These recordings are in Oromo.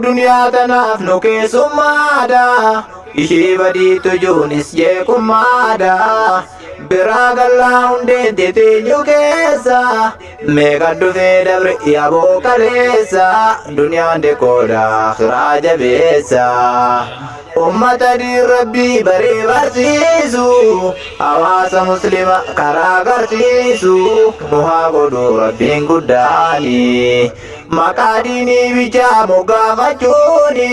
duniyaa tanaaf nu keessummaadha ishii badiitu juunis jeeqummaadha biraa gallaa hundeen teenyu keessa meeqa dhufee dabre yaaboo kaleessa duniyaan deekoodha akhiraa jabeessa ummata diin rabbii baree barsiisu hawaasa muslima karaa agarsiisu nu haa godhu rabbiin guddaani maqaa diinii bichaa moggaafachuuni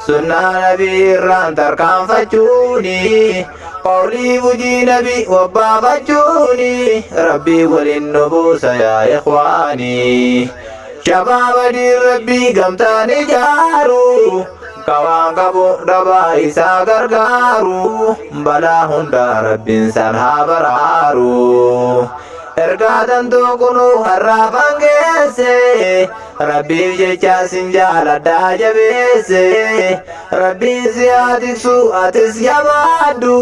sunnaa nabii irraan tarkaanfachuuni qawlii hojii nabii wabbaafachuuni rabbii waliin nu buusa yaa ikhwaani shabaaba diin rabbii gamtaan ijaaru kawaan qabu dhabaa isaa gargaaru balaa hundaa rabbiin san haa baraaru ergaa tantuu kunuu harraafan geesse rabbiif jecha sin jaaladhaa jabeesse rabbiin si haa tiksu atis jabaadhu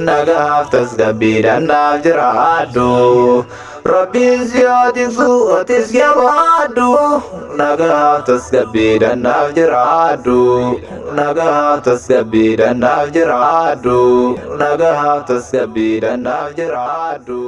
nagaaf tasgabbiidhaan naaf jiraadhu rabbiin si haa tiksu atis jabaadhu nagaaf tasgabbiidhaan naaf jiraadhu nagaaf tasgabbiidhaan naaf jiraadhu nagaaf tasgabbiidhaan naaf jiraadhu